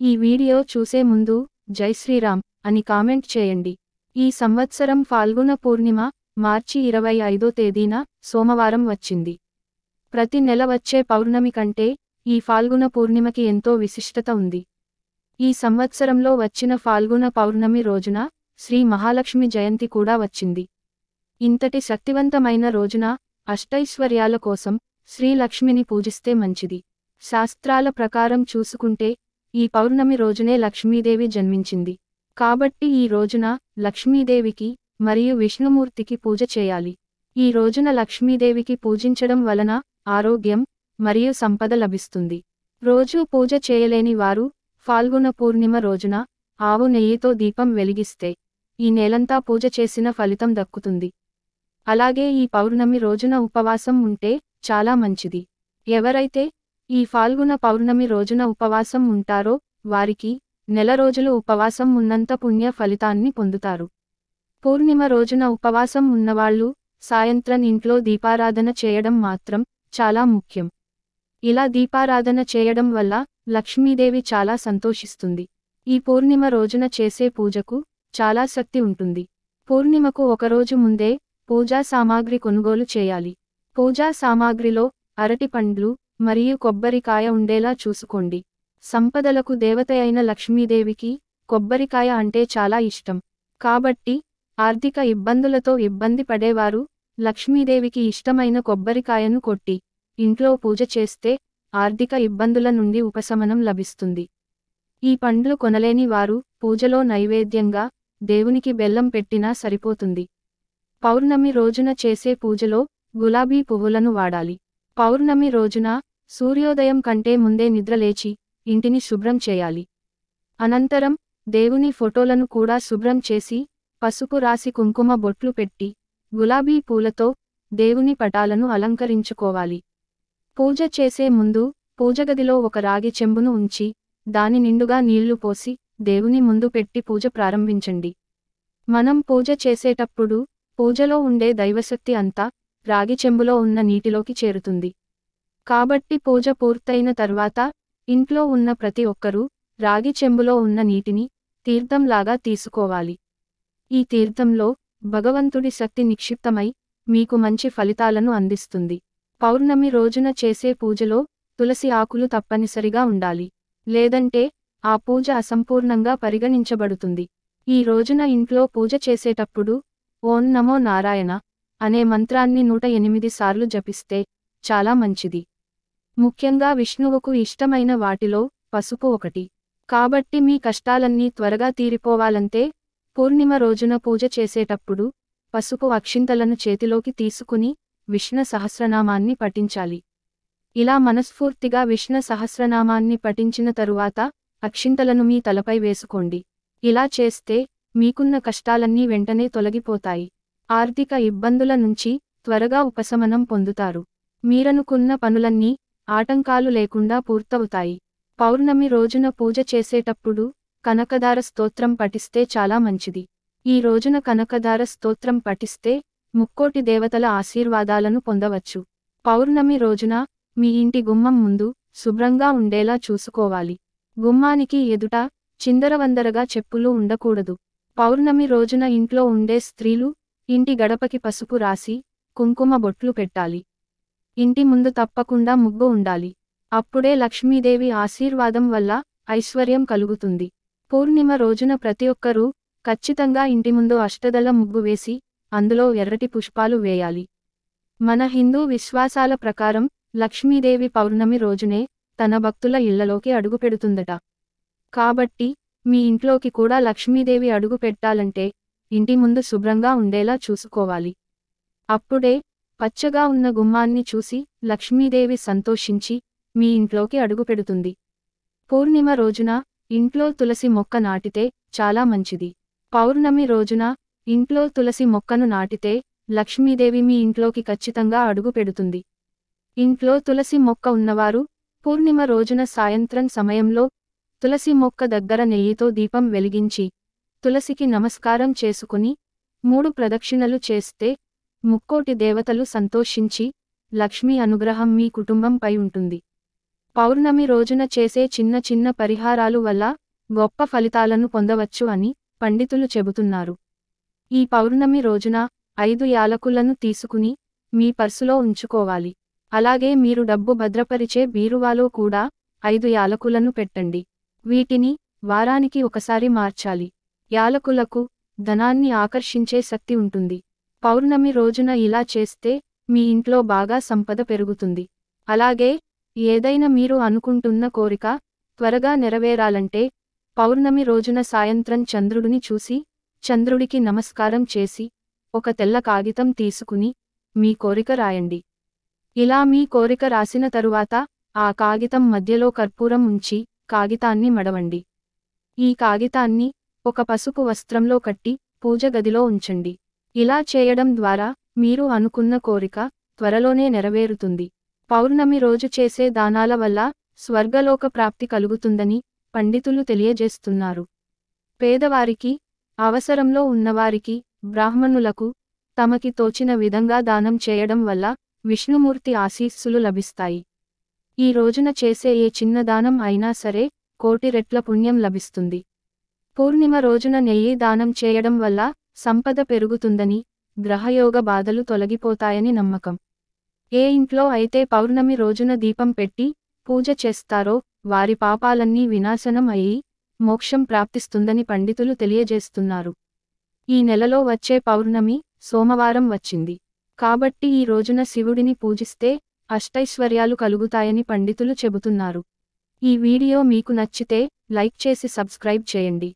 ఈ వీడియో చూసే ముందు జై శ్రీరామ్ అని కామెంట్ చేయండి. ఈ సంవత్సరం ఫాల్గుణ పూర్ణిమ మార్చి 25వ తేదీన సోమవారం వచ్చింది. ప్రతి నెల వచ్చే పౌర్ణమి కంటే ఈ ఫాల్గుణ పూర్ణిమకి ఎంతో విశిష్టత ఉంది. ఈ సంవత్సరంలో వచ్చిన ఫాల్గుణ పౌర్ణమి రోజున శ్రీ మహాలక్ష్మి జయంతి కూడా వచ్చింది. ఇంతటి శక్తివంతమైన రోజున అష్టైశ్వర్యాల కోసం శ్రీ లక్ష్మిని పూజిస్తే మంచిది. శాస్త్రాల ప్రకారం చూసుకుంటే ఈ పౌర్ణమి రోజునే లక్ష్మీదేవి జన్మించింది. కాబట్టి ఈ రోజున లక్ష్మీదేవికి మరియు విష్ణుమూర్తికి పూజ చేయాలి. ఈ రోజున లక్ష్మీదేవికి పూజించడం వలన ఆరోగ్యం మరియు సంపద లభిస్తుంది. రోజూ పూజ చేయలేని వారు ఫాల్గుణ పూర్ణిమ రోజున ఆవు నెయ్యితో దీపం వెలిగిస్తే ఈ నెలంతా పూజ చేసిన ఫలితం దక్కుతుంది. అలాగే ఈ పౌర్ణమి రోజున ఉపవాసం ఉంటే చాలా మంచిది. ఎవరైతే ఈ ఫాల్గుణ పౌర్ణమి రోజున ఉపవాసం ఉంటారో వారికి నెల రోజులు ఉపవాసం ఉన్నంత పుణ్య ఫలితాన్ని పొందుతారు. పూర్ణిమ రోజున ఉపవాసం ఉన్నవాళ్లు సాయంత్రం ఇంట్లో దీపారాధన చేయడం మాత్రం చాలా ముఖ్యం. ఇలా దీపారాధన చేయడం వల్ల లక్ష్మీదేవి చాలా సంతోషిస్తుంది. ఈ పూర్ణిమ రోజున చేసే పూజకు చాలా శక్తి ఉంటుంది. పూర్ణిమకు ఒకరోజు ముందే పూజా సామాగ్రి కొనుగోలు చేయాలి. పూజా సామాగ్రిలో అరటి పండ్లు మరియు కొబ్బరికాయ ఉండేలా చూసుకోండి. సంపదలకు దేవతయైన లక్ష్మీదేవికి కొబ్బరికాయ అంటే చాలా ఇష్టం. కాబట్టి ఆర్థిక ఇబ్బందులతో ఇబ్బంది పడేవారు లక్ష్మీదేవికి ఇష్టమైన కొబ్బరికాయను కొట్టి ఇంట్లో పూజ చేస్తే ఆర్థిక ఇబ్బందుల నుండి ఉపశమనం లభిస్తుంది. ఈ పండ్లు కొనలేని వారు పూజలో నైవేద్యంగా దేవునికి బెల్లం పెట్టినా సరిపోతుంది. పౌర్ణమి రోజున చేసే పూజలో గులాబీ పువ్వులను వాడాలి. పౌర్ణమి రోజున సూర్యోదయం కంటే ముందే నిద్రలేచి ఇంటిని శుభ్రం చేయాలి. అనంతరం దేవుని ఫోటోలను కూడా శుభ్రం చేసి పసుపు రాసి కుంకుమ బొట్లు పెట్టి గులాబీ పూలతో దేవుని పటాలను అలంకరించుకోవాలి. పూజ చేసే ముందు పూజగదిలో ఒక రాగి చెంబును ఉంచి దాని నిండుగా నీళ్లు పోసి దేవుని ముందు పెట్టి పూజ ప్రారంభించండి. మనం పూజ చేసేటప్పుడు పూజలో ఉండే దైవశక్తి అంతా రాగి చెంబులో ఉన్న నీటిలోకి చేరుతుంది. కాబట్టి పూజ పూర్తయిన తర్వాత ఇంట్లో ఉన్న ప్రతి ఒక్కరూ రాగి చెంబులో ఉన్న నీటిని తీర్థంలాగా తీసుకోవాలి. ఈ తీర్థంలో భగవంతుడి శక్తి నిక్షిప్తమై మీకు మంచి ఫలితాలను అందిస్తుంది. పౌర్ణమి రోజున చేసే పూజలో తులసి ఆకులు తప్పనిసరిగా ఉండాలి. లేదంటే ఆ పూజ అసంపూర్ణంగా పరిగణించబడుతుంది. ఈ రోజున ఇంట్లో పూజ చేసేటప్పుడు ఓం నమో నారాయణ అనే మంత్రాన్ని 108 సార్లు జపిస్తే చాలా మంచిది. ముఖ్యంగా విష్ణువుకు ఇష్టమైన వాటిలో పసుపు ఒకటి. కాబట్టి మీ కష్టాలన్నీ త్వరగా తీరిపోవాలంటే పూర్ణిమ రోజున పూజ చేసేటప్పుడు పసుపు అక్షింతలను చేతిలోకి తీసుకుని విష్ణు సహస్రనామాన్ని పఠించాలి. ఇలా మనస్ఫూర్తిగా విష్ణు సహస్రనామాన్ని పఠించిన తరువాత అక్షింతలను మీ తలపై వేసుకోండి. ఇలా చేస్తే మీకున్న కష్టాలన్నీ వెంటనే తొలగిపోతాయి. ఆర్థిక ఇబ్బందుల నుంచి త్వరగా ఉపశమనం పొందుతారు. మీరనుకున్న పనులన్నీ ఆటంకాలు లేకుండా పూర్తవుతాయి. పౌర్ణమి రోజున పూజ చేసేటప్పుడు కనకదార స్తోత్రం పఠిస్తే చాలా మంచిది. ఈ రోజున కనకదార స్తోత్రం పఠిస్తే ముక్కోటి దేవతల ఆశీర్వాదాలను పొందవచ్చు. పౌర్ణమి రోజున మీ ఇంటి గుమ్మం ముందు శుభ్రంగా ఉండేలా చూసుకోవాలి. గుమ్మానికి ఎదుట చిందరవందరగా చెప్పులు ఉండకూడదు. పౌర్ణమి రోజున ఇంట్లో ఉండే స్త్రీలు ఇంటి గడపకి పసుపు రాసి కుంకుమ బొట్లు పెట్టాలి. ఇంటి ముందు తప్పకుండా ముగ్గు ఉండాలి. అప్పుడే లక్ష్మీదేవి ఆశీర్వాదం వల్ల ఐశ్వర్యం కలుగుతుంది. పూర్ణిమ రోజున ప్రతి ఒక్కరూ ఖచ్చితంగా ఇంటి ముందు అష్టదళ ముగ్గు వేసి అందులో ఎర్రటి పుష్పాలు వేయాలి. మన హిందూ విశ్వాసాల ప్రకారం లక్ష్మీదేవి పౌర్ణమి రోజునే తన భక్తుల ఇళ్లలోకి అడుగుపెడుతుందట. కాబట్టి మీ ఇంట్లోకి కూడా లక్ష్మీదేవి అడుగు పెట్టాలంటే ఇంటి ముందు శుభ్రంగా ఉండేలా చూసుకోవాలి. అప్పుడే పచ్చగా ఉన్న గుమ్మాన్ని చూసి లక్ష్మీదేవి సంతోషించి మీ ఇంట్లోకి అడుగుపెడుతుంది. పూర్ణిమ రోజున ఇంట్లో తులసి మొక్క నాటితే చాలా మంచిది. పౌర్ణమి రోజున ఇంట్లో తులసి మొక్కను నాటితే లక్ష్మీదేవి మీ ఇంట్లోకి ఖచ్చితంగా అడుగు పెడుతుంది. ఇంట్లో తులసి మొక్క ఉన్నవారు పూర్ణిమ రోజున సాయంత్రం సమయంలో తులసి మొక్క దగ్గర నెయ్యితో దీపం వెలిగించి తులసికి నమస్కారం చేసుకుని 3 ప్రదక్షిణలు చేస్తే ముక్కోటి దేవతలు సంతోషించి లక్ష్మీ అనుగ్రహం మీ కుటుంబంపై ఉంటుంది. పౌర్ణమి రోజున చేసే చిన్న చిన్న పరిహారాలు వల్ల గొప్ప ఫలితాలను పొందవచ్చు అని పండితులు చెబుతున్నారు. ఈ పౌర్ణమి రోజున 5 యాలకులను తీసుకుని మీ పర్సులో ఉంచుకోవాలి. అలాగే మీరు డబ్బు భద్రపరిచే బీరువాలో కూడా 5 యాలకులను పెట్టండి. వీటిని వారానికి ఒకసారి మార్చాలి. యాలకులకు ధనాన్ని ఆకర్షించే శక్తి ఉంటుంది. పౌర్ణమి రోజున ఇలా చేస్తే మీ ఇంట్లో బాగా సంపద పెరుగుతుంది. అలాగే ఏదైనా మీరు అనుకుంటున్న కోరిక త్వరగా నెరవేరాలంటే పౌర్ణమి రోజున సాయంత్రం చంద్రుడిని చూసి చంద్రుడికి నమస్కారం చేసి ఒక తెల్ల కాగితం తీసుకుని మీ కోరిక రాయండి. ఇలా మీ కోరిక రాసిన తరువాత ఆ కాగితం మధ్యలో కర్పూరం ఉంచి కాగితాన్ని మడవండి. ఈ కాగితాన్ని ఒక పసుపు వస్త్రంలో కట్టి పూజ గదిలో ఉంచండి. ఇలా చేయడం ద్వారా మీరు అనుకున్న కోరిక త్వరలోనే నెరవేరుతుంది. పౌర్ణమి రోజు చేసే దానాల వల్ల స్వర్గలోక ప్రాప్తి కలుగుతుందని పండితులు తెలియజేస్తున్నారు. పేదవారికి, అవసరంలో ఉన్నవారికి, బ్రాహ్మణులకు తమకి తోచిన విధంగా దానం చేయడం వల్ల విష్ణుమూర్తి ఆశీస్సులు లభిస్తాయి. ఈ రోజున చేసే ఏ చిన్న దానం అయినా సరే 1,000,000 రెట్ల పుణ్యం లభిస్తుంది. పూర్ణిమ రోజున నెయ్యి దానం చేయడం వల్ల సంపద పెరుగుతుందని, గ్రహయోగ బాధలు తొలగిపోతాయని నమ్మకం. ఏ ఇంట్లో అయితే పౌర్ణమి రోజున దీపం పెట్టి పూజ చేస్తారో వారి పాపాలన్నీ వినాశనం అయ్యి మోక్షం ప్రాప్తిస్తుందని పండితులు తెలియజేస్తున్నారు. ఈ నెలలో వచ్చే పౌర్ణమి సోమవారం వచ్చింది. కాబట్టి ఈ రోజున శివుడిని పూజిస్తే అష్టైశ్వర్యాలు కలుగుతాయని పండితులు చెబుతున్నారు. ఈ వీడియో మీకు నచ్చితే లైక్ చేసి సబ్స్క్రైబ్ చేయండి.